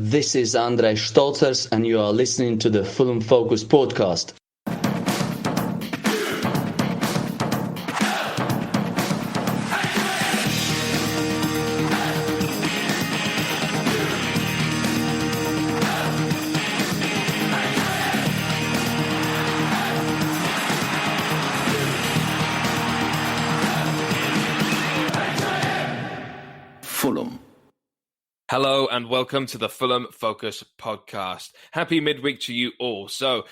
This is Andrej Stolzers, and you are listening to the Fulham Focus podcast. Fulham. Hello and welcome to the Fulham Focus podcast. Happy midweek to you all. So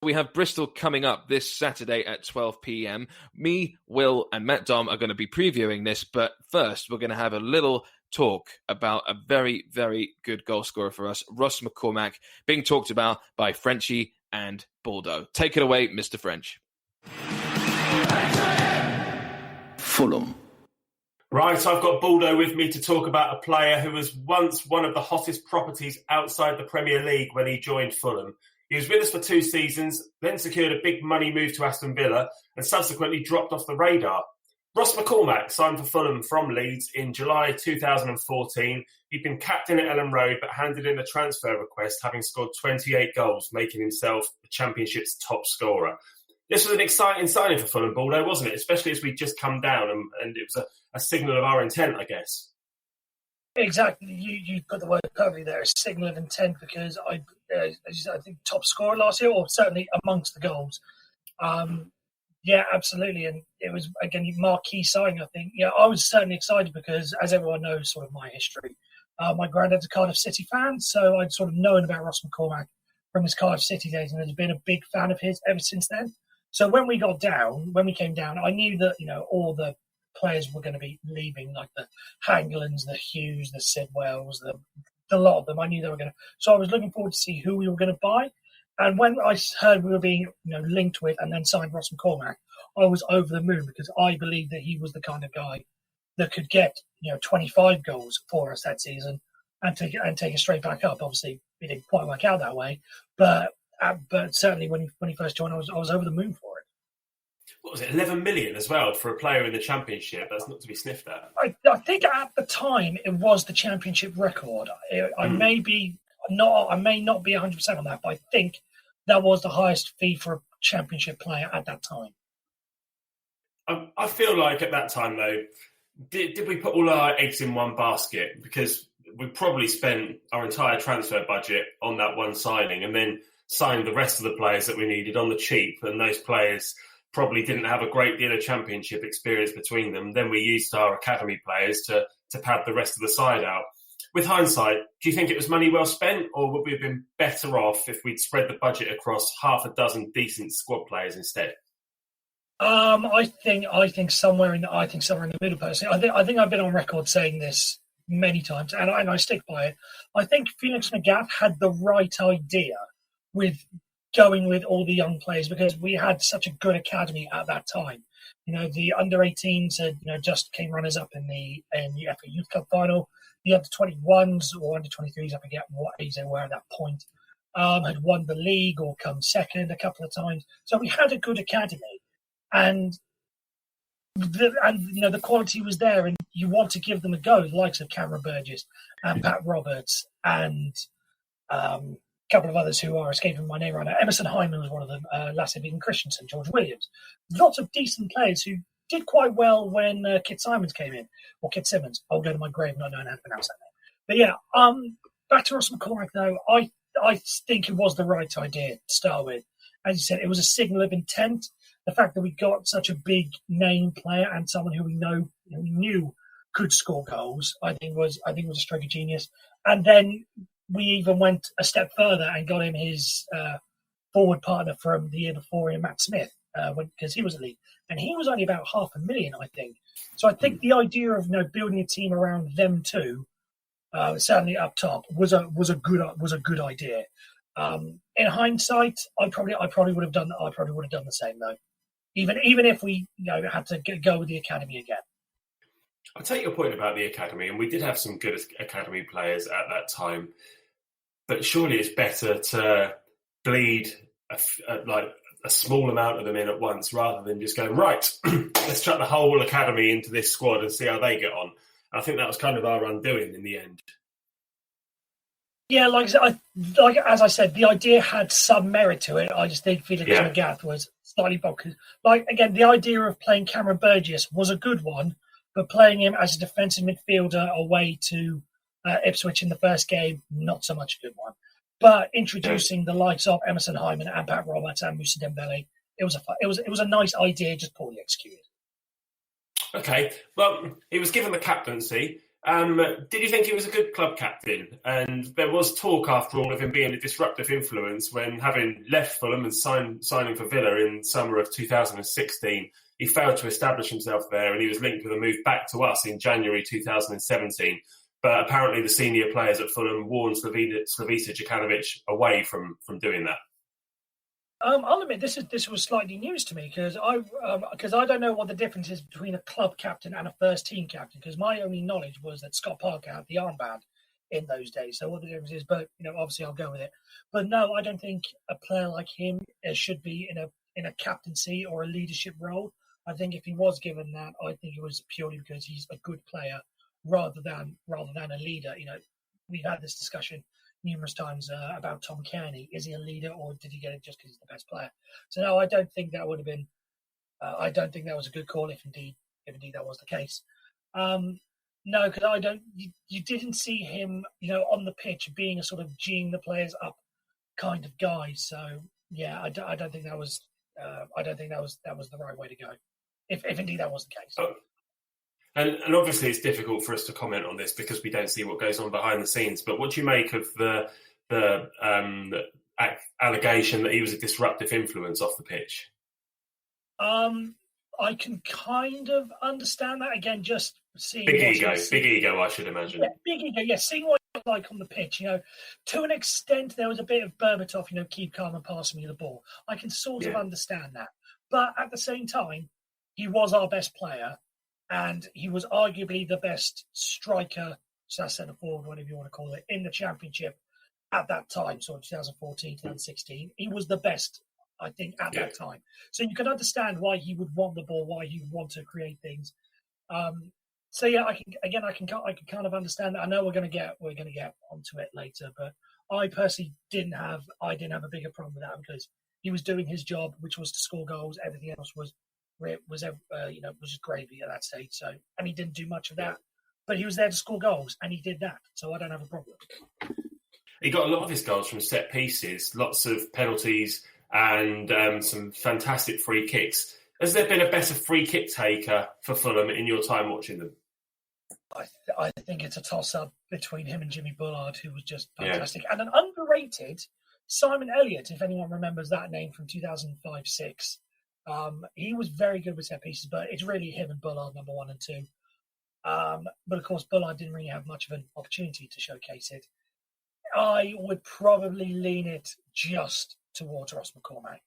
we have Bristol coming up this Saturday at 12 p.m. Me, Will and Jmac Domm are going to be previewing this, but first we're going to have a little talk about a very, very good goal scorer for us, Ross McCormack, being talked about by Frenchie and Baldo. Take it away, Mr. French. Fulham. Right, I've got Baldo with me to talk about a player who was once one of the hottest properties outside the Premier League when he joined Fulham. He was with us for 2 seasons, then secured a big money move to Aston Villa and subsequently dropped off the radar. Ross McCormack signed for Fulham from Leeds in July 2014. He'd been captain at Ellen Road but handed in a transfer request, having scored 28 goals, making himself the Championship's top scorer. This was an exciting signing for Fulham, Baldo, wasn't it? Especially as we'd just come down and it was a signal of our intent, I guess. Exactly. You put the word perfectly there, a signal of intent, because I think top scorer last year, or certainly amongst the goals. Yeah, absolutely. And it was, again, marquee signing, I think. Yeah, I was certainly excited because, as everyone knows, sort of my history, my granddad's a Cardiff City fan, so I'd sort of known about Ross McCormack from his Cardiff City days and had been a big fan of his ever since then. So when we came down, I knew that, all the players were going to be leaving, like the Hangelands, the Hughes, the Sidwells, the lot of them. I knew they were going to. So I was looking forward to see who we were going to buy. And when I heard we were being linked with and then signed Ross McCormack, I was over the moon because I believed that he was the kind of guy that could get 25 goals for us that season and take it straight back up. Obviously, it didn't quite work out that way, but certainly when he first joined, I was over the moon for it. What was it, 11 million as well for a player in the Championship? That's not to be sniffed at. I think at the time it was the Championship record. I may not be 100% on that, but I think that was the highest fee for a Championship player at that time. I feel like at that time, though, did we put all our eggs in one basket? Because we probably spent our entire transfer budget on that one signing and then signed the rest of the players that we needed on the cheap, and those players probably didn't have a great deal of Championship experience between them. Then we used our academy players to pad the rest of the side out. With hindsight, do you think it was money well spent, or would we have been better off if we'd spread the budget across half a dozen decent squad players instead? I think somewhere in the middle. Personally, I think I've been on record saying this many times, and I stick by it. I think Felix Magath had the right idea with going with all the young players because we had such a good academy at that time. The under-18s had just came runners-up in the FA Youth Cup final. The under-21s or under-23s, I forget what age they were at that point, had won the league or come second a couple of times. So we had a good academy, and the quality was there, and you want to give them a go. The likes of Cameron Burgess and Pat Roberts and couple of others who are escaping my name right now. Emerson Hyman was one of them, Lasse Vigen Christensen, George Williams. Lots of decent players who did quite well when Kit Simmons came in, or Kit Simmons. I'll go to my grave not knowing how to pronounce that name. But yeah, back to Ross McCormack though, I think it was the right idea to start with. As you said, it was a signal of intent. The fact that we got such a big name player and someone who we knew could score goals, I think was a stroke of genius. And then we even went a step further and got him his forward partner from the year before in Matt Smith, because he was elite. And he was only about $500,000, I think. So I think the idea of building a team around them too, certainly up top, was a good idea. In hindsight, I probably would have done the same though. Even if we had to go with the academy again. I take your point about the academy, and we did have some good academy players at that time. But surely it's better to bleed a small amount of them in at once rather than just go, right, let's chuck the whole academy into this squad and see how they get on. And I think that was kind of our undoing in the end. Yeah, as I said, the idea had some merit to it. I just think Felix Magath was slightly bonkers. Like, again, the idea of playing Cameron Burgess was a good one, but playing him as a defensive midfielder away to Ipswich in the first game, not so much a good one. But introducing the likes of Emerson Hyman and Pat Roberts and Moussa Dembele, it was a nice idea, just poorly executed. Okay, well, he was given the captaincy. Did you think he was a good club captain? And there was talk, after all, of him being a disruptive influence when, having left Fulham and signing for Villa in summer of 2016, he failed to establish himself there, and he was linked with a move back to us in January 2017. But apparently the senior players at Fulham warned Slavisa Jokanovic away from doing that. I'll admit this was slightly news to me because I don't know what the difference is between a club captain and a first team captain, because my only knowledge was that Scott Parker had the armband in those days. So what the difference is, but obviously I'll go with it. But no, I don't think a player like him should be in a captaincy or a leadership role. I think if he was given that, I think it was purely because he's a good player rather than a leader. We've had this discussion numerous times about Tom Kearney. Is he a leader, or did he get it just because he's the best player? So no, I don't think that would have been. I don't think that was a good call if indeed that was the case. No, because I don't. You didn't see him, on the pitch being a sort of geeing the players up kind of guy. So yeah, I don't think that was. I don't think that was the right way to go. If indeed that was the case. Oh. And obviously it's difficult for us to comment on this because we don't see what goes on behind the scenes. But what do you make of the allegation that he was a disruptive influence off the pitch? I can kind of understand that. Again, just seeing big ego, I should imagine. Yeah, big ego. Yeah, seeing what he was like on the pitch. To an extent, there was a bit of Berbatov. Keep calm and pass me the ball. I can sort of understand that, but at the same time, he was our best player. And he was arguably the best striker, centre forward, whatever you want to call it, in the Championship at that time, so 2014, 2016. He was the best, I think, at that time. So you can understand why he would want the ball, why he would want to create things. So yeah, I can kind of understand that. I know we're going to get onto it later, but I personally didn't have a bigger problem with that because he was doing his job, which was to score goals. Everything else was just gravy at that stage. So, and he didn't do much of that, but he was there to score goals, and he did that. So I don't have a problem. He got a lot of his goals from set pieces, lots of penalties, and some fantastic free kicks. Has there been a better free kick taker for Fulham in your time watching them? I think it's a toss-up between him and Jimmy Bullard, who was just fantastic, and an underrated Simon Elliott, if anyone remembers that name from 2005-06. He was very good with set pieces, but it's really him and Bullard, number 1 and 2. But of course, Bullard didn't really have much of an opportunity to showcase it. I would probably lean it just towards Ross McCormack,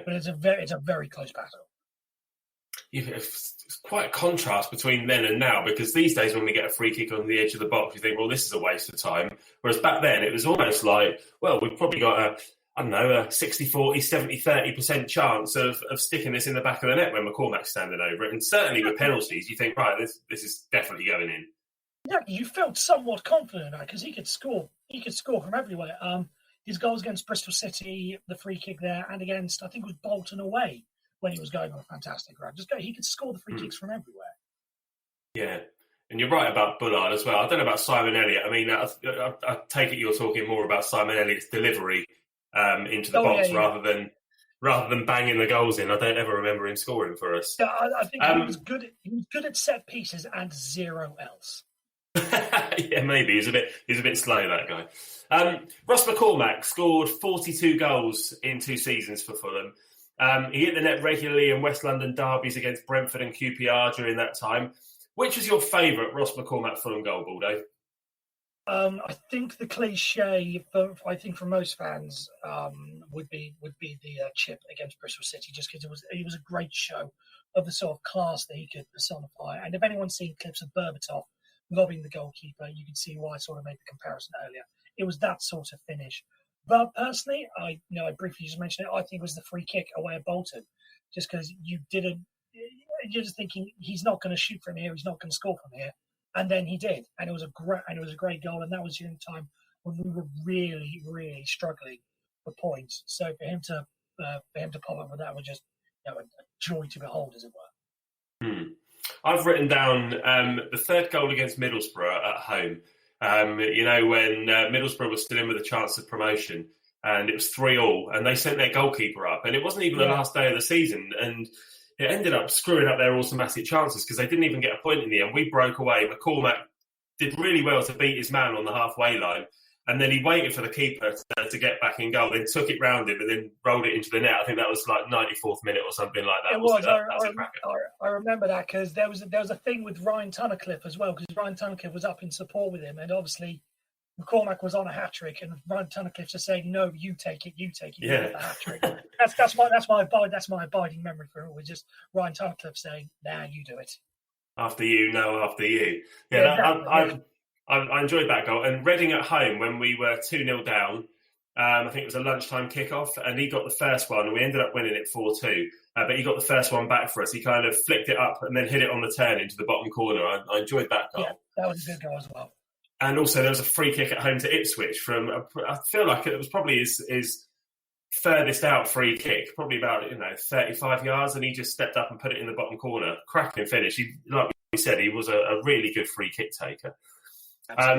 but it's a very close battle. It's quite a contrast between then and now, because these days when we get a free kick on the edge of the box, we think, well, this is a waste of time. Whereas back then, it was almost like, well, we've probably got a 60-40, 70-30% chance of sticking this in the back of the net when McCormack's standing over it. And certainly with penalties, you think, right, this is definitely going in. Yeah, you felt somewhat confident in that because he could score. He could score from everywhere. His goals against Bristol City, the free kick there, and against, I think it was Bolton away when he was going on a fantastic run. He could score the free kicks from everywhere. Yeah. And you're right about Bullard as well. I don't know about Simon Elliott. I mean, I take it you're talking more about Simon Elliott's delivery into the box rather than banging the goals in. I don't ever remember him scoring for us. Yeah, I think he was good. He was good at set pieces and zero else. Yeah, maybe he's a bit slow, that guy. Ross McCormack scored 42 goals in 2 seasons for Fulham. He hit the net regularly in West London derbies against Brentford and QPR during that time. Which was your favourite Ross McCormack Fulham goal, Baldo? I think the cliche, for most fans, would be the chip against Bristol City, just because it was a great show of the sort of class that he could personify. And if anyone's seen clips of Berbatov lobbing the goalkeeper, you can see why I sort of made the comparison earlier. It was that sort of finish. But personally, I briefly just mentioned it. I think it was the free kick away at Bolton, just because you're just thinking he's not going to shoot from here, he's not going to score from here. And then he did, and it was a great goal. And that was during the time when we were really, really struggling for points. So for him to pop up with that was just a joy to behold, as it were. I've written down the third goal against Middlesbrough at home. When Middlesbrough was still in with a chance of promotion, and it was 3-3, and they sent their goalkeeper up, and it wasn't even the last day of the season, and it ended up screwing up their automatic chances because they didn't even get a point in the end. We broke away. McCormack did really well to beat his man on the halfway line, and then he waited for the keeper to get back in goal, then took it round him and then rolled it into the net. I think that was like 94th minute or something like that. It was. I remember that because there was a thing with Ryan Tunnicliffe as well, because Ryan Tunnicliffe was up in support with him, and obviously McCormack was on a hat-trick, and Ryan Tunnicliffe just saying, "No, you take it, you get the hat-trick." That's my abiding memory for it. Was just Ryan Tunnicliffe saying, "Nah, you do it." After you. Yeah, exactly. I enjoyed that goal. And Reading at home, when we were 2-0 down, I think it was a lunchtime kickoff, and he got the first one, and we ended up winning it 4-2. But he got the first one back for us. He kind of flicked it up and then hit it on the turn into the bottom corner. I enjoyed that goal. Yeah, that was a good goal as well. And also there was a free kick at home to Ipswich from, I feel like it was probably his furthest out free kick, probably about 35 yards, and he just stepped up and put it in the bottom corner. Cracking finish. Like we said, he was a really good free kick taker.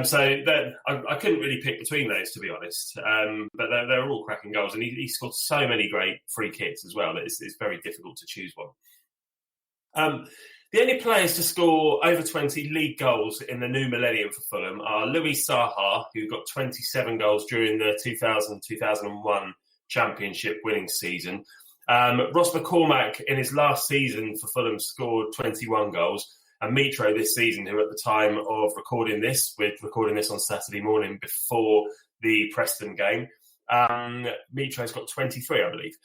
So I couldn't really pick between those, to be honest. But they're all cracking goals, and he scored so many great free kicks as well that it's very difficult to choose one. The only players to score over 20 league goals in the new millennium for Fulham are Louis Saha, who got 27 goals during the 2000-2001 Championship winning season. Ross McCormack, in his last season for Fulham, scored 21 goals. And Mitro this season, who at the time of recording this, we're recording this on Saturday morning before the Preston game, Mitro's got 23, I believe.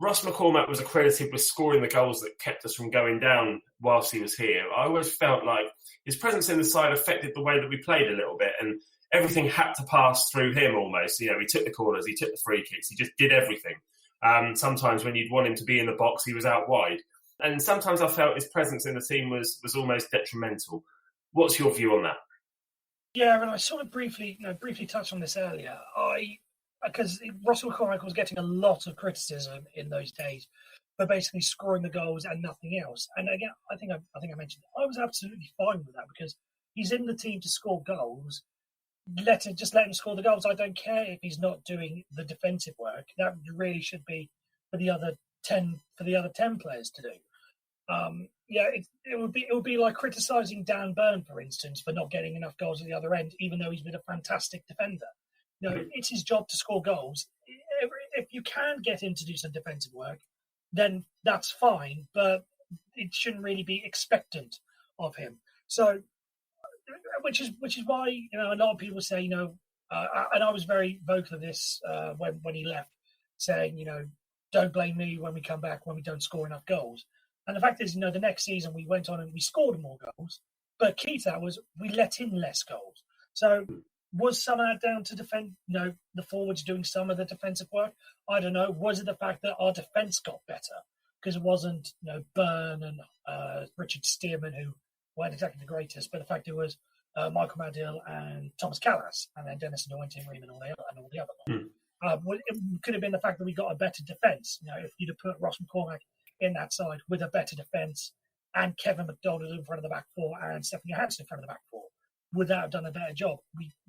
Ross McCormack was accredited with scoring the goals that kept us from going down whilst he was here. I always felt like his presence in the side affected the way that we played a little bit, and everything had to pass through him almost. He took the corners, he took the free kicks, he just did everything. Sometimes when you'd want him to be in the box, he was out wide. And sometimes I felt his presence in the team was almost detrimental. What's your view on that? Yeah, and I sort of briefly touched on this earlier. Because Russell McCormack was getting a lot of criticism in those days for basically scoring the goals and nothing else. And again, I think I mentioned it. I was absolutely fine with that because he's in the team to score goals. Let him score the goals. I don't care if he's not doing the defensive work. That really should be for the other 10 players to do. It would be like criticising Dan Burn, for instance, for not getting enough goals at the other end, even though he's been a fantastic defender. It's his job to score goals. If you can get him to do some defensive work, then that's fine, but it shouldn't really be expectant of him. So, which is why a lot of people say and I was very vocal of this when he left, saying don't blame me when we come back when we don't score enough goals. And the fact is, the next season we went on and we scored more goals, but key to that was we let in less goals. So was some of that down to the forwards doing some of the defensive work? I don't know. Was it the fact that our defence got better? Because it wasn't, Byrne and Richard Stearman, who weren't exactly the greatest, but the fact it was Michael Madill and Thomas Callas, and then Dennis Anointing and all the other ones. It could have been the fact that we got a better defence. If you'd have put Ross McCormack in that side with a better defence and Kevin McDonald in front of the back four and Stephen Johansson in front of the back four, would that have done a better job?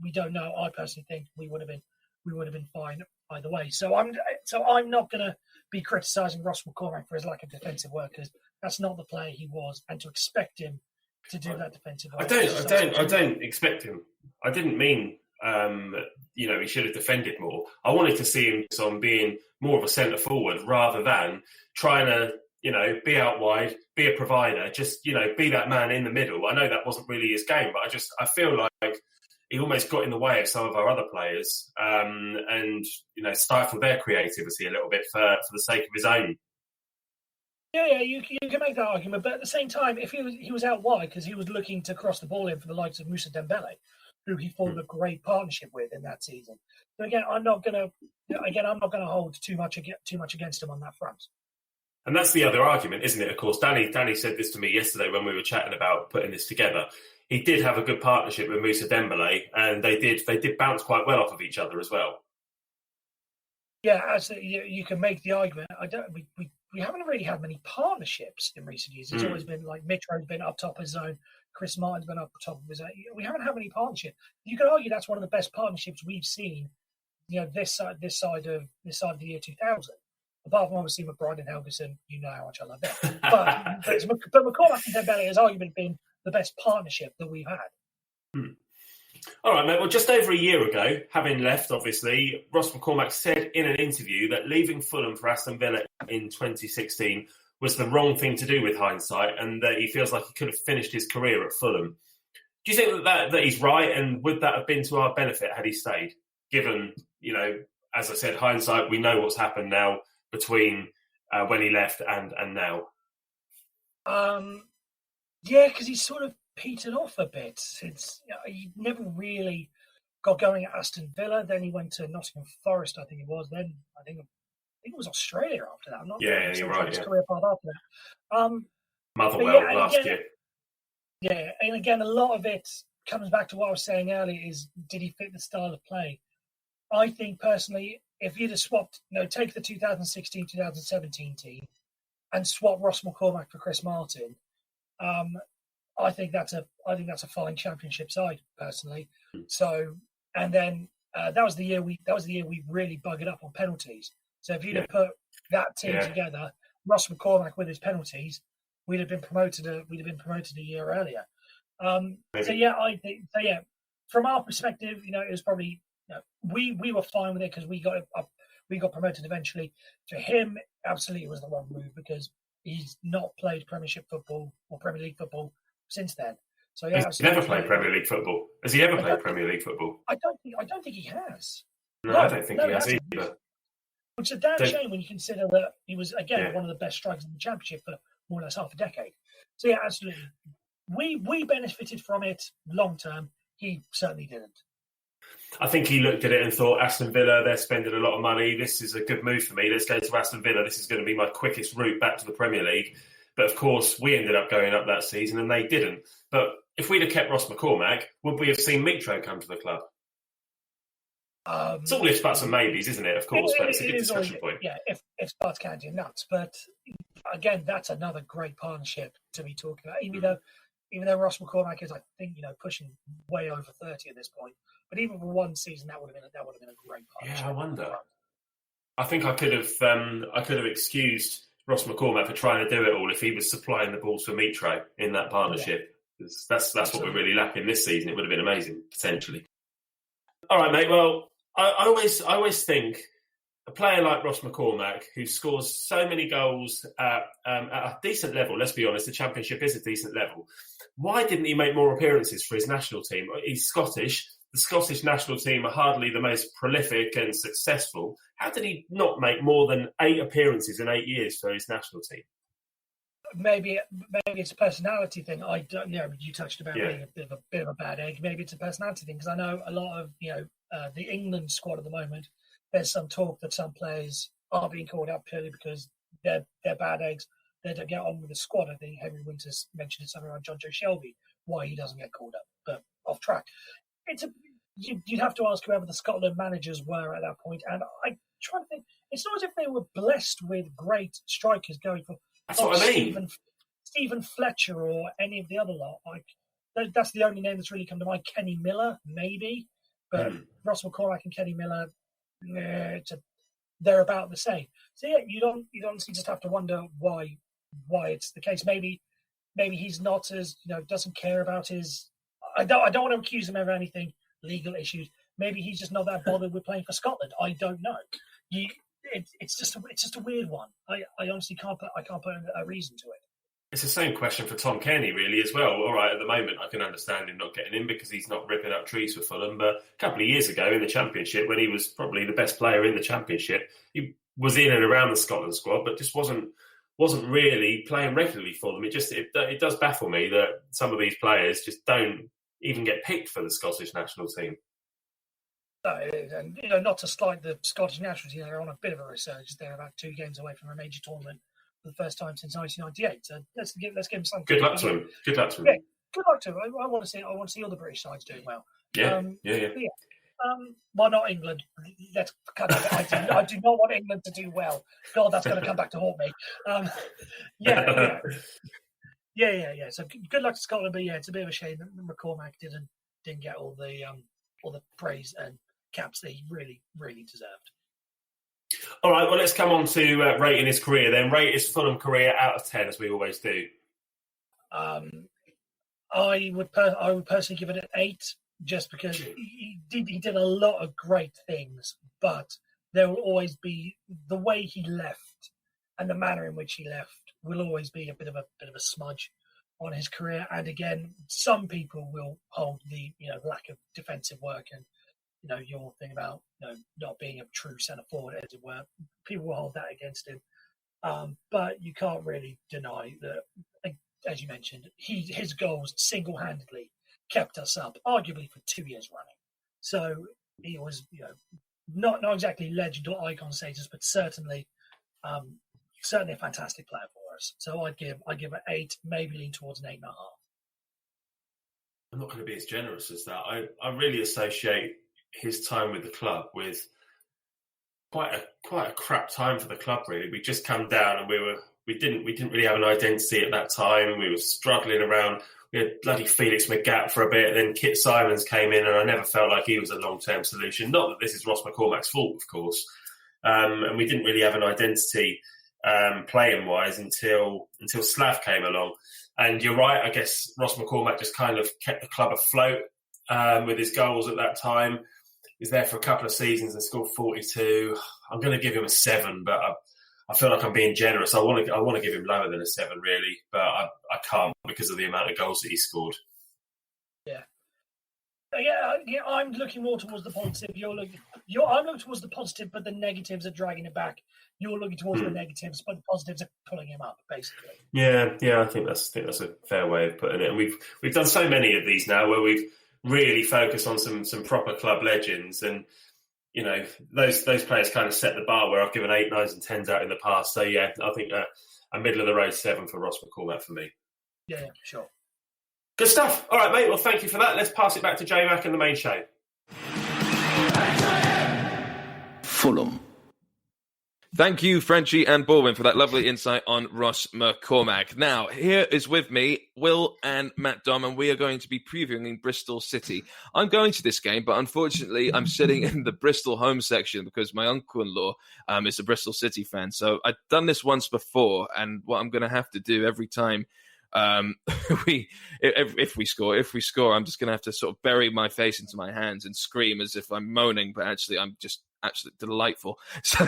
We don't know. I personally think we would have been fine either way. So I'm not going to be criticising Ross McCormack for his lack of defensive work, because that's not the player he was, and to expect him to do that defensive work. I don't expect him. I didn't mean he should have defended more. I wanted to see him on being more of a centre forward rather than trying to be out wide, be a provider, just be that man in the middle. I know that wasn't really his game, but I feel like he almost got in the way of some of our other players and stifled their creativity a little bit for the sake of his own. Yeah, you can make that argument, but at the same time, if he was out wide because he was looking to cross the ball in for the likes of Moussa Dembele, who he formed a great partnership with in that season. So again, I'm not going to hold too much against him on that front. And that's the other argument, isn't it? Of course, Danny said this to me yesterday when we were chatting about putting this together. he did have a good partnership with Moussa Dembele, and they did bounce quite well off of each other as well. Yeah, you can make the argument. We haven't really had many partnerships in recent years. It's always been like Mitro's been up top of his own, Chris Martin's been up top of his own. We haven't had any partnership. You could argue that's one of the best partnerships we've seen. This side of the year 2000. Apart from obviously McBride and Helgeson, you know how much I love that. But McCormack and Dembele has arguably been the best partnership that we've had. All right, mate. Well, just over a year ago, having left, obviously, Ross McCormack said in an interview that leaving Fulham for Aston Villa in 2016 was the wrong thing to do with hindsight, and that he feels like he could have finished his career at Fulham. Do you think that he's right, and would that have been to our benefit had he stayed? Given, as I said, hindsight, we know what's happened now between when he left and now. Yeah, because he's sort of petered off a bit since he never really got going at Aston Villa. Then he went to Nottingham Forest, I think it was. Then I think it was Australia after that. I'm not sure you're right. His career path after that. Motherwell last year. Yeah, and again, a lot of it comes back to what I was saying earlier: is did he fit the style of play? I think personally, if you'd have swapped, take the 2016-2017 team and swap Ross McCormack for Chris Martin, I think that's a fine championship side personally. So, and then that was the year we really buggered up on penalties. So if you'd have put that team together, Ross McCormack with his penalties, we'd have been promoted a year earlier. I think from our perspective, it was probably we were fine with it because we got promoted eventually. For him, absolutely it was the wrong move because he's not played Premiership football or Premier League football since then. So he's never played Premier League football. Has he ever played Premier League football? I don't think he has. No, I don't think he has either. Which is a damn shame when you consider that he was again one of the best strikers in the Championship for more or less half a decade. So yeah, absolutely. We benefited from it long term. He certainly didn't. I think he looked at it and thought, Aston Villa, they're spending a lot of money. This is a good move for me. Let's go to Aston Villa. This is going to be my quickest route back to the Premier League. But of course, we ended up going up that season and they didn't. But if we'd have kept Ross McCormack, would we have seen Mitro come to the club? It's all ifs, buts and maybes, isn't it? Of course, but it's a good discussion point. Yeah, if buts can't do nuts. But again, that's another great partnership to be talking about. Even though Ross McCormack is, I think, pushing way over 30 at this point. But even for one season, that would have been a great partnership. Yeah, I wonder. I think I could have excused Ross McCormack for trying to do it all if he was supplying the balls for Mitro in that partnership. Yeah. That's what we're really lacking this season. It would have been amazing, potentially. All right, mate. Well, I always think a player like Ross McCormack, who scores so many goals at a decent level, let's be honest, the Championship is a decent level. Why didn't he make more appearances for his national team? He's Scottish. The Scottish national team are hardly the most prolific and successful. How did he not make more than 8 appearances in 8 years for his national team? Maybe it's a personality thing. I don't know. You touched about being a bit of a bad egg. Maybe it's a personality thing because I know a lot of the England squad at the moment. There's some talk that some players are being called up purely because they're bad eggs. They don't get on with the squad. I think Henry Winters mentioned something around John Joe Shelby, why he doesn't get called up, but off track. You'd have to ask whoever the Scotland managers were at that point, and I try to think. It's not as if they were blessed with great strikers going for. That's what I mean. Stephen Fletcher or any of the other lot. That's the only name that's really come to mind. Kenny Miller, maybe, but Ross McCormack and Kenny Miller, they're about the same. So yeah, you don't just have to wonder why it's the case. Maybe he's not as doesn't care about his. I don't want to accuse him of anything legal issues. Maybe he's just not that bothered with playing for Scotland. I don't know. It's just a weird one. I honestly can't put a reason to it. It's the same question for Tom Kenny, really, as well. All right, at the moment, I can understand him not getting in because he's not ripping up trees for Fulham. But a couple of years ago in the Championship, when he was probably the best player in the Championship, he was in and around the Scotland squad, but just wasn't really playing regularly for them. It does baffle me that some of these players just don't even get picked for the Scottish national team. And not to slight the Scottish national team, they're on a bit of a resurgence. They're about 2 games away from a major tournament for the first time since 1998. So let's give them something. Good luck to them. good luck to him. I want to see all the British sides doing well. Yeah. Well, not England. Let's cut it. I do not want England to do well. God, that's going to come back to haunt me. Yeah. So good luck to Scotland, but it's a bit of a shame that McCormack didn't get all the praise and caps that he really, really deserved. All right, well, let's come on to rating his career then. Rate his Fulham career out of 10, as we always do. I would personally give it an 8, just because he did a lot of great things, but there will always be the way he left and the manner in which he left will always be a bit of a smudge on his career. And again, some people will hold the lack of defensive work and your thing about not being a true centre forward, as it were. People will hold that against him, but you can't really deny that, as you mentioned, his goals single-handedly kept us up, arguably for 2 years running. So he was, not exactly legend or icon status, but certainly a fantastic player for us. So I'd give an 8, maybe lean towards an 8.5. I'm not going to be as generous as that. I really associate his time with the club with quite a crap time for the club. Really, we just come down and we didn't really have an identity at that time. We were struggling around. We had bloody Felix McGatt for a bit, then Kit Simons came in, and I never felt like he was a long-term solution. Not that this is Ross McCormack's fault, of course. And we didn't really have an identity playing-wise until Slav came along. And you're right, I guess Ross McCormack just kind of kept the club afloat with his goals at that time. He was there for a couple of seasons and scored 42. I'm going to give him a 7, but I feel like I'm being generous. I want to give him lower than a 7, really, but I can't because of the amount of goals that he scored. Yeah. I'm looking more towards the positive. I'm looking towards the positive, but the negatives are dragging it back. You're looking towards the negatives, but the positives are pulling him up, basically. Yeah. I think that's a fair way of putting it. And we've done so many of these now where we've really focused on some proper club legends, and those players kind of set the bar where I've given 8, 9s and 10s out in the past. So yeah, I think a middle of the road 7 for Ross McCormack for me. Yeah, sure. Good stuff. All right, mate. Well, thank you for that. Let's pass it back to Jmac and the main show. Fulham. Thank you, Frenchie and Baldwin, for that lovely insight on Ross McCormack. Now, here is with me Will and Matt Domm, and we are going to be previewing Bristol City. I'm going to this game, but unfortunately, I'm sitting in the Bristol home section because my uncle-in-law is a Bristol City fan. So I've done this once before, and what I'm going to have to do every time if we score, I'm just going to have to sort of bury my face into my hands and scream as if I'm moaning, but actually I'm just absolutely delightful. So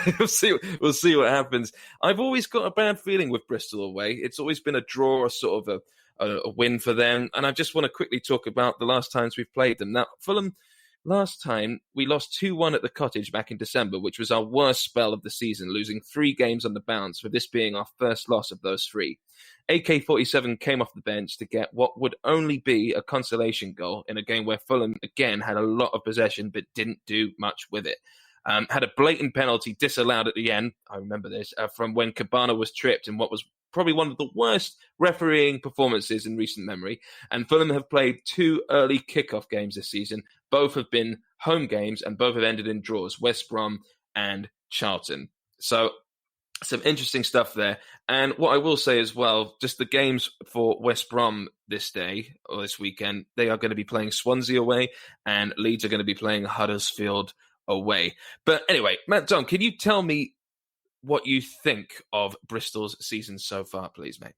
we'll see what happens. I've always got a bad feeling with Bristol away. It's always been a draw or sort of a win for them. And I just want to quickly talk about the last times we've played them. Now, Fulham, last time we lost 2-1 at the Cottage back in December, which was our worst spell of the season, losing 3 games on the bounce, with this being our first loss of those 3. AK-47 came off the bench to get what would only be a consolation goal in a game where Fulham, again, had a lot of possession but didn't do much with it. Had a blatant penalty disallowed at the end, I remember this, from when Cabana was tripped in what was probably one of the worst refereeing performances in recent memory. And Fulham have played 2 early kickoff games this season. Both have been home games and both have ended in draws, West Brom and Charlton. So some interesting stuff there. And what I will say as well, just the games for West Brom this day or this weekend, they are going to be playing Swansea away and Leeds are going to be playing Huddersfield away. But anyway, Matt Domm, can you tell me what you think of Bristol's season so far, please, mate?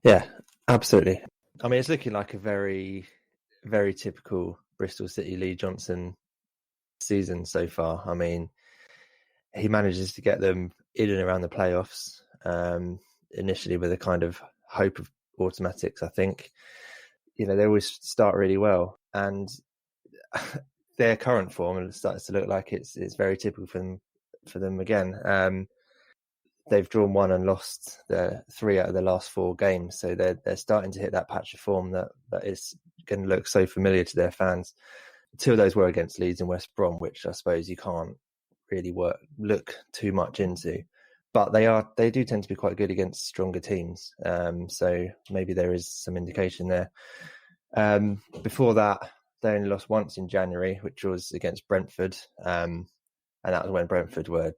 Yeah, absolutely. I mean, it's looking like a very, very typical Bristol City Lee Johnson season so far. I mean, he manages to get them in and around the playoffs, initially with a kind of hope of automatics, I think. They always start really well. And their current form starts to look like it's very typical for them again. They've drawn 1 and lost 3 out of the last 4 games. So they're starting to hit that patch of form that is going to look so familiar to their fans. 2 of those were against Leeds and West Brom, which I suppose you can't really look too much into. but they do tend to be quite good against stronger teams. So maybe there is some indication there. Before that, they only lost once in January, which was against Brentford, and that was when Brentford were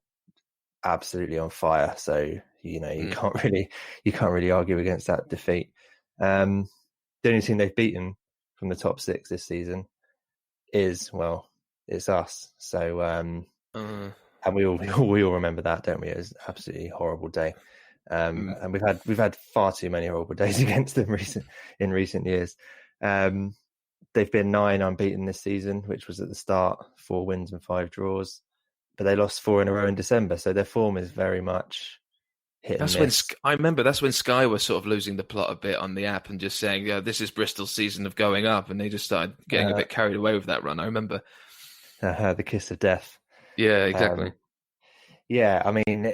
absolutely on fire. So you can't really argue against that defeat. The only team they've beaten from the top 6 this season is, well, it's us. So and we all remember that, don't we? It was an absolutely horrible day. And we've had far too many horrible days against them in recent years. They've been 9 unbeaten this season, which was at the start 4 wins and 5 draws, but they lost 4 in a row in December. So their form is very much hit and miss. I remember that's when Sky was sort of losing the plot a bit on the app and just saying, "Yeah, this is Bristol's season of going up," and they just started getting a bit carried away with that run. I remember the kiss of death. Yeah, exactly. I mean,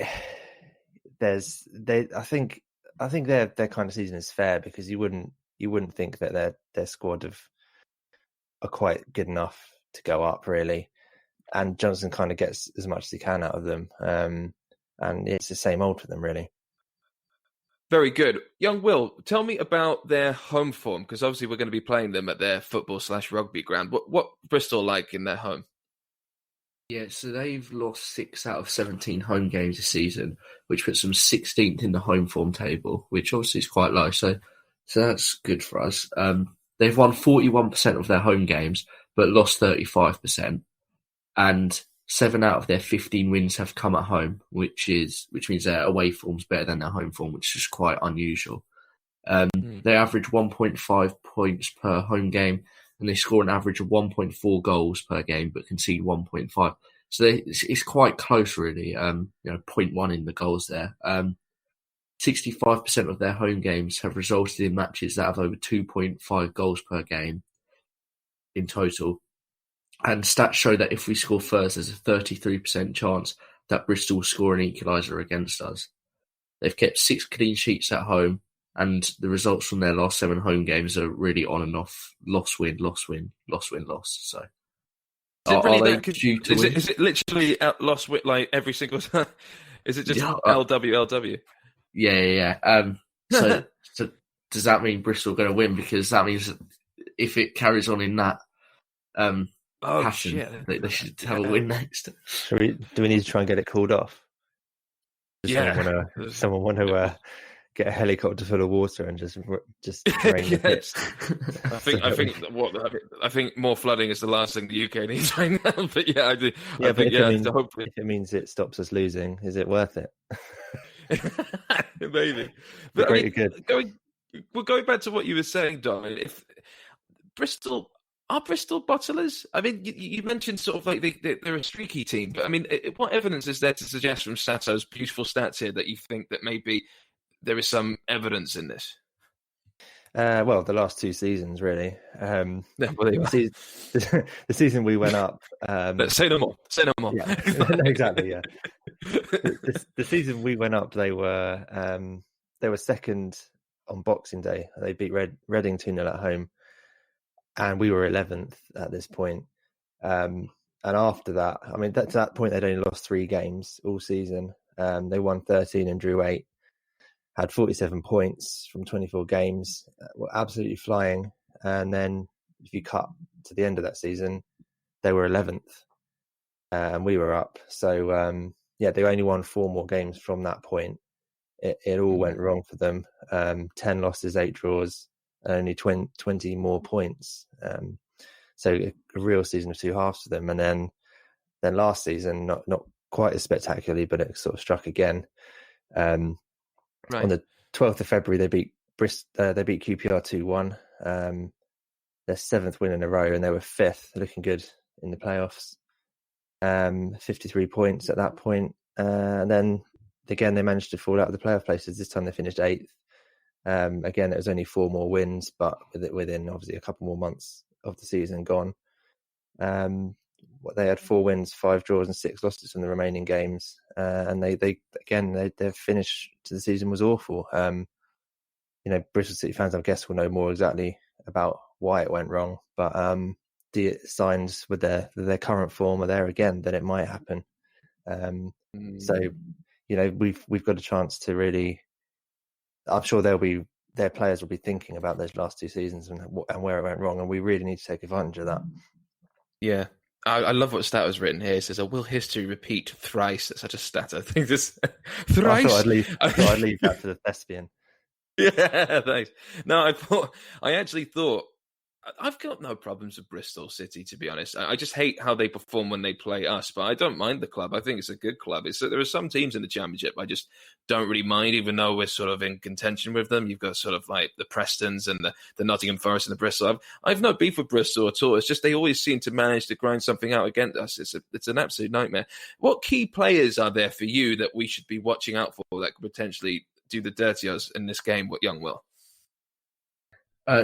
I think their kind of season is fair because you wouldn't think that their squad are quite good enough to go up, really. And Johnson kind of gets as much as he can out of them. And it's the same old for them, really. Very good. Young Will, tell me about their home form, because obviously we're going to be playing them at their football/rugby ground. What Bristol like in their home? Yeah, so they've lost 6 out of 17 home games this season, which puts them 16th in the home form table, which obviously is quite low. So that's good for us. They've won 41% of their home games, but lost 35%. And 7 out of their 15 wins have come at home, which means their away form's better than their home form, which is quite unusual. They average 1.5 points per home game, and they score an average of 1.4 goals per game, but concede 1.5. So it's quite close, really. 0.1 in the goals there. 65% of their home games have resulted in matches that have over 2.5 goals per game in total. And stats show that if we score first, there's a 33% chance that Bristol will score an equaliser against us. They've kept 6 clean sheets at home, and the results from their last 7 home games are really on and off. Loss, win, loss, win, loss, win, loss. So, is it literally loss, win, like every single time? Is it just LW? Yeah. So does that mean Bristol are going to win? Because that means if it carries on in that passion, they should have a win next. Do we need to try and get it called off? Does someone want to get a helicopter full of water and just drain the pitch? I think more flooding is the last thing the UK needs right now. But yeah, I do. Yeah, if it means it stops us losing, is it worth it? Maybe. But going back to what you were saying, Dom, if Bristol are bottlers? I mean, you mentioned sort of like they're a streaky team, but I mean, what evidence is there to suggest from Sato's beautiful stats here that you think that maybe there is some evidence in this? Well, the last 2 seasons, really. The season we went up. Say no more. Yeah, exactly. Yeah. The season we went up, they were second on Boxing Day. They beat Reading 2-0 at home, and we were 11th at this point. And after that, I mean, at that point, they'd only lost 3 games all season. They won 13 and drew 8. Had 47 points from 24 games, were absolutely flying. And then if you cut to the end of that season, they were 11th and we were up. So, they only won 4 more games from that point. It all went wrong for them. 10 losses, 8 draws, and only 20 more points. So a real season of 2 halves for them. And then last season, not quite as spectacularly, but it sort of struck again. Right. On the 12th of February, they beat QPR 2-1. Their 7th win in a row, and they were 5th, looking good in the playoffs. 53 points at that point. And then again, they managed to fall out of the playoff places. This time they finished 8th. Again, it was only 4 more wins, but within obviously a couple more months of the season gone. They had 4 wins, 5 draws, and 6 losses from the remaining games. And their finish to the season was awful. Bristol City fans, I guess, will know more exactly about why it went wrong. But the signs with their current form are there again that it might happen. So, we've got a chance to really. I'm sure their players will be thinking about those last 2 seasons and where it went wrong, and we really need to take advantage of that. Yeah. I love what stat was written here. It says, "Will history repeat thrice?" That's such a stat. I think this thrice. I thought I'd leave that for the thespian. Yeah, thanks. No, I actually thought I've got no problems with Bristol City, to be honest. I just hate how they perform when they play us, but I don't mind the club. I think it's a good club. There are some teams in the Championship I just don't really mind, even though we're sort of in contention with them. You've got sort of like the Prestons and the Nottingham Forest and the Bristol. I've no beef with Bristol at all. It's just they always seem to manage to grind something out against us. It's an absolute nightmare. What key players are there for you that we should be watching out for that could potentially do the dirty us in this game? What young Will?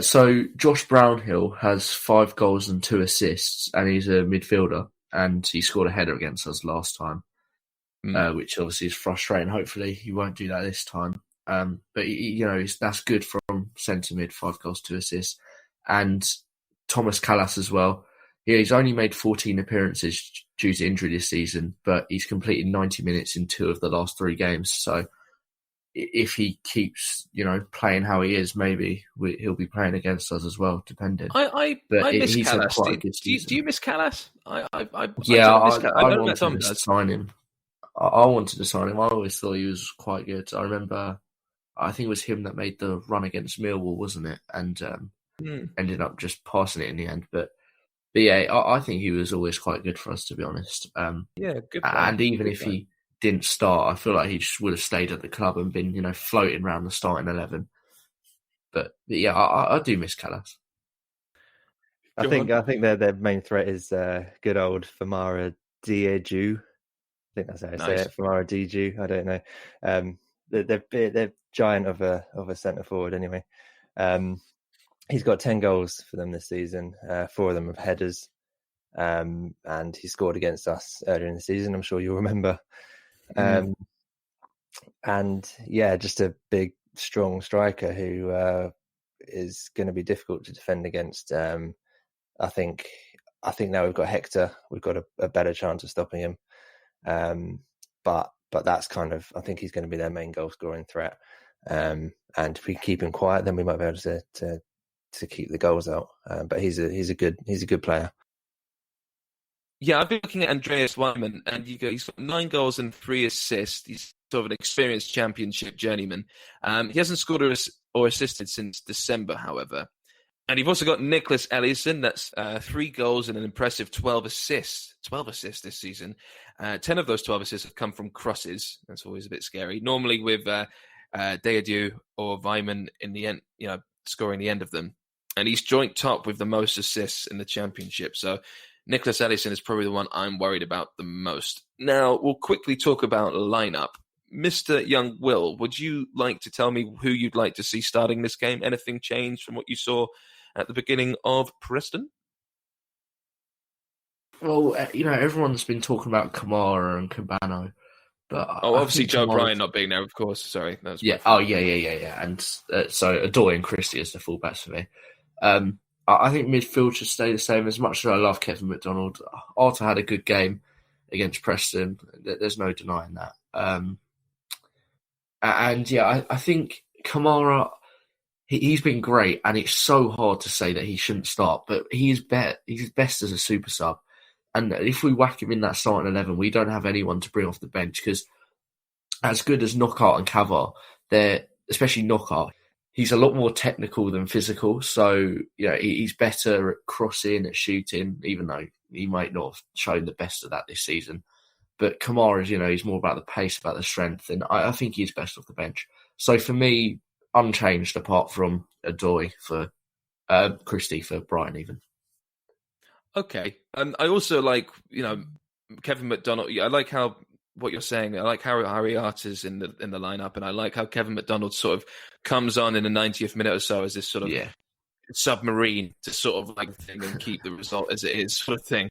So Josh Brownhill has 5 goals and 2 assists, and he's a midfielder, and he scored a header against us last time, which obviously is frustrating. Hopefully he won't do that this time. But that's good from centre mid, 5 goals, 2 assists, and Thomas Callas as well. Yeah, he's only made 14 appearances due to injury this season, but he's completed 90 minutes in 2 of the last 3 games. So if he keeps, playing how he is, maybe he'll be playing against us as well, depending. I miss Callas. Do you miss Callas? I wanted to sign him. I wanted to sign him. I always thought he was quite good. I remember, I think it was him that made the run against Millwall, wasn't it? And ended up just passing it in the end. But yeah, I think he was always quite good for us, to be honest. Yeah, good. And even if he didn't start, I feel like he just would have stayed at the club and been, floating around the starting 11. But yeah, I do miss Callas. I think their main threat is good old Famara Diédhiou. I think that's how I say it. Famara Diédhiou. I don't know. They're giant of a centre forward anyway. He's got 10 goals for them this season. 4 of them are headers, and he scored against us earlier in the season. I'm sure you'll remember. And yeah, just a big, strong striker who is going to be difficult to defend against. I think now we've got Hector, we've got a better chance of stopping him. But that's kind of, I think he's going to be their main goal scoring threat. And if we keep him quiet, then we might be able to keep the goals out. But he's a good player. Yeah, I've been looking at Andreas Weimann, and he's got 9 goals and 3 assists. He's sort of an experienced Championship journeyman. He hasn't scored or assisted since December, however. And you've also got Nicholas Ellison. That's 3 goals and an impressive 12 assists. 12 assists this season. 10 of those 12 assists have come from crosses. That's always a bit scary. Normally with Diédhiou or Weimann in the end, scoring the end of them. And he's joint top with the most assists in the Championship. So Nicholas Ellison is probably the one I'm worried about the most. Now, we'll quickly talk about lineup. Mr. Young Will, would you like to tell me who you'd like to see starting this game? Anything changed from what you saw at the beginning of Preston? Well, everyone's been talking about Kamara and Cabano. But obviously Joe Bryan not being there, of course. Sorry. That was yeah. And so Adoy and Christie as the fullbacks for me. I think midfield should stay the same. As much as I love Kevin McDonald, Arthur had a good game against Preston. There's no denying that. I think Kamara, he's been great, and it's so hard to say that he shouldn't start, but he's best as a super sub. And if we whack him in that starting 11, we don't have anyone to bring off the bench, because as good as Knockaert and Cavar, especially Knockaert, he's a lot more technical than physical. So, he's better at crossing, at shooting, even though he might not have shown the best of that this season. But Kamara is, he's more about the pace, about the strength, and I think he's best off the bench. So for me, unchanged apart from Adoy for Christie for Brighton even. Okay. I also like, Kevin McDonald. I like how what you're saying. I like how Harry Arter's in the lineup, and I like how Kevin McDonald sort of comes on in the 90th minute or so as this sort of submarine to sort of like thing and keep the result as it is sort of thing.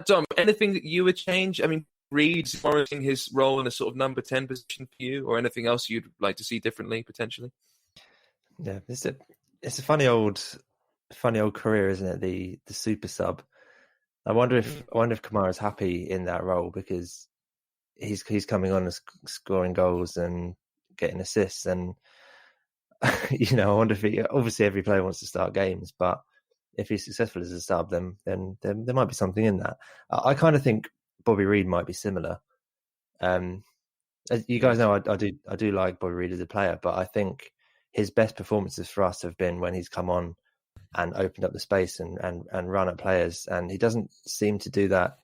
Dom, anything that you would change? I mean, Reed's warranting his role in a sort of number 10 position for you, or anything else you'd like to see differently potentially? Yeah, it's a funny old career, isn't it? The super sub. I wonder if Kamara's happy in that role, because he's coming on and scoring goals and getting assists. And I wonder if obviously every player wants to start games, but if he's successful as a sub, then there might be something in that. I kind of think Bobby Reid might be similar. As you guys know, I do like Bobby Reid as a player, but I think his best performances for us have been when he's come on and opened up the space and run at players, and he doesn't seem to do that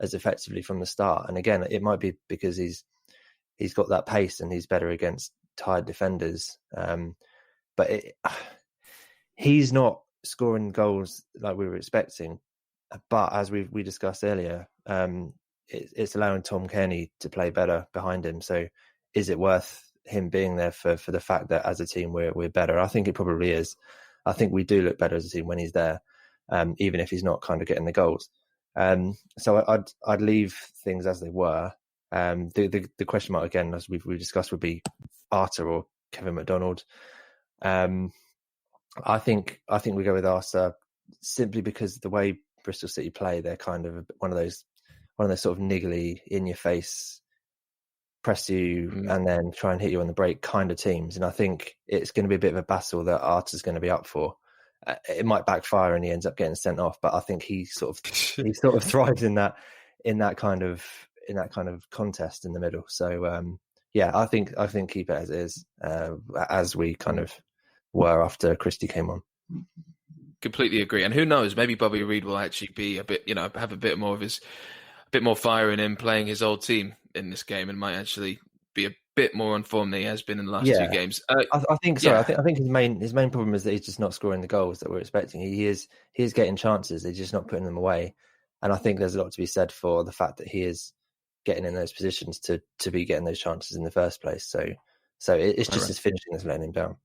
as effectively from the start. And again, it might be because he's got that pace and he's better against tired defenders. But he's not scoring goals like we were expecting. But as we discussed earlier, it's allowing Tom Kearney to play better behind him. So is it worth him being there for the fact that as a team we're better? I think it probably is. I think we do look better as a team when he's there, even if he's not kind of getting the goals. So I'd leave things as they were. The question mark again, as we've discussed, would be Arta or Kevin McDonald. I think we go with Arta simply because the way Bristol City play, they're kind of one of those sort of niggly, in your face, press you and then try and hit you on the break kind of teams. And I think it's going to be a bit of a battle that Arta's going to be up for. It might backfire and he ends up getting sent off, but I think he sort of thrives in that kind of contest in the middle. So I think keep it as it is, as we kind of were after Christie came on. Completely agree. And who knows, maybe Bobby Reid will actually be a bit, have a bit more fire in him playing his old team in this game, and might actually be a bit more on form than he has been in the last two games. I think so. Yeah. I think his main problem is that he's just not scoring the goals that we're expecting. He is getting chances, he's just not putting them away. And I think there's a lot to be said for the fact that he is getting in those positions to be getting those chances in the first place. So it's just his finishing that's letting him down.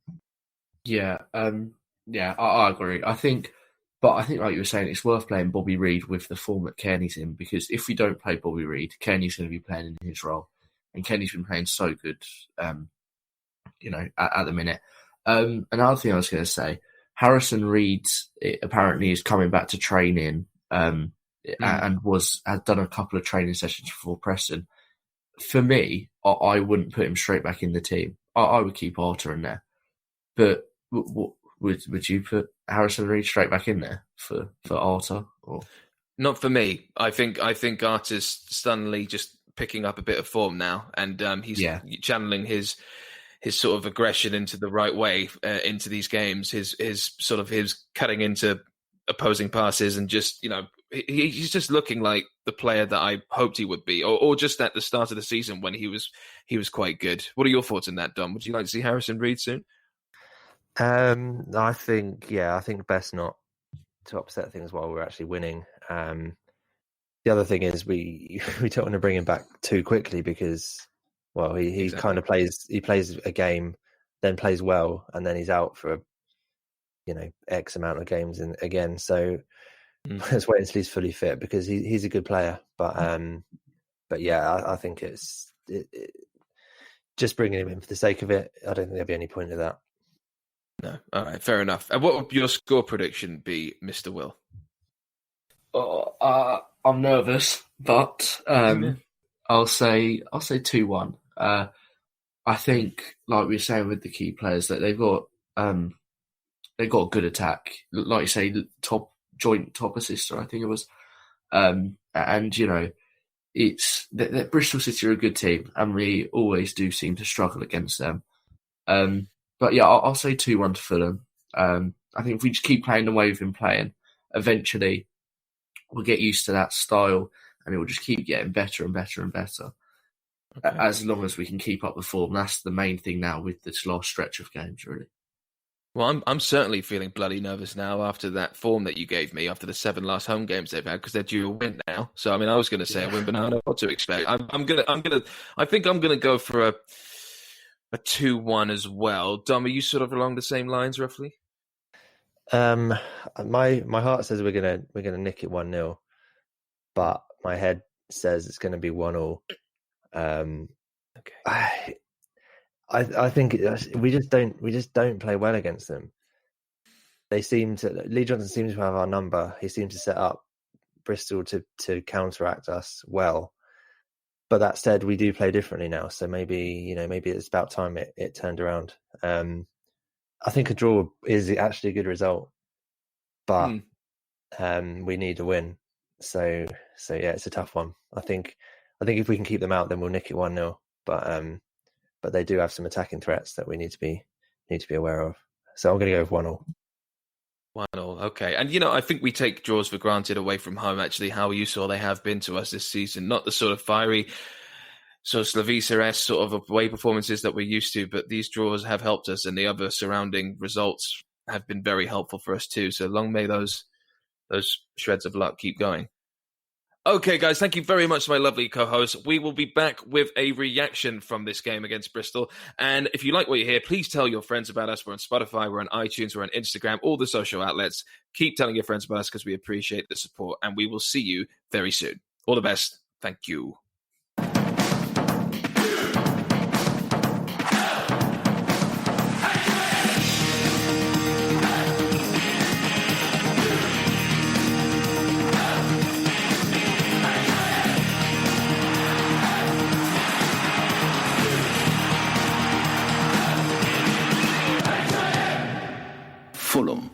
Yeah, I agree. I think like you were saying, it's worth playing Bobby Reid with the form that Kearney's in, because if we don't play Bobby Reid, Kearney's going to be playing in his role, and Kearney's been playing so good, at the minute. Another thing I was going to say, Harrison Reid apparently is coming back to training, and has done a couple of training sessions before Preston. For me, I wouldn't put him straight back in the team. I would keep Arta in there, but would you put Harrison Reid straight back in there for Arta? Or? Not for me. I think Arta's suddenly just picking up a bit of form now, and he's channeling his sort of aggression into the right way into these games. His cutting into opposing passes, and just he's just looking like the player that I hoped he would be, or just at the start of the season when he was quite good. What are your thoughts on that, Dom? Would you like to see Harrison Reid soon? I think best not to upset things while we're actually winning. The other thing is we don't want to bring him back too quickly, because he kind of plays a game, then plays well, and then he's out for X amount of games and again. So let's wait until he's fully fit, because he's a good player. But I think it's just bringing him in for the sake of it. I don't think there'll be any point to that. No. All right, fair enough. And what would your score prediction be, Mr. Will? I'm nervous, but I'll say 2-1. I think, like we were saying with the key players, that they've got a good attack. Like you say, top assister, I think it was. It's that Bristol City are a good team, and we always do seem to struggle against them. But yeah, I'll say 2-1 to Fulham. I think if we just keep playing the way we've been playing, eventually we'll get used to that style, and it will just keep getting better and better and better. Okay. As long as we can keep up the form. That's the main thing now with this last stretch of games, really. Well, I'm certainly feeling bloody nervous now after that form that you gave me after the 7 last home games they've had, because they're due a win now. So I mean, I was going to say a win, but I don't know what to expect. I think I'm gonna go for a 2-1 as well. Dom, are you sort of along the same lines, roughly? My heart says we're gonna nick it 1-0, but my head says it's going to be 1-1. Okay. I think we just don't play well against them. Lee Johnson seems to have our number. He seems to set up Bristol to counteract us well. But that said, we do play differently now. So maybe it's about time it turned around. I think a draw is actually a good result, but we need a win. So yeah, it's a tough one. I think if we can keep them out, then we'll nick it 1-0. But they do have some attacking threats that we need to be aware of. So I'm going to go with 1-1. 1-1, okay. And, I think we take draws for granted away from home, actually, how useful they have been to us this season. Not the sort of fiery, sort of Slavisa-esque sort of away performances that we're used to, but these draws have helped us, and the other surrounding results have been very helpful for us too. So long may those shreds of luck keep going. Okay, guys, thank you very much to my lovely co-host. We will be back with a reaction from this game against Bristol. And if you like what you hear, please tell your friends about us. We're on Spotify, we're on iTunes, we're on Instagram, all the social outlets. Keep telling your friends about us because we appreciate the support. And we will see you very soon. All the best. Thank you. Fulham.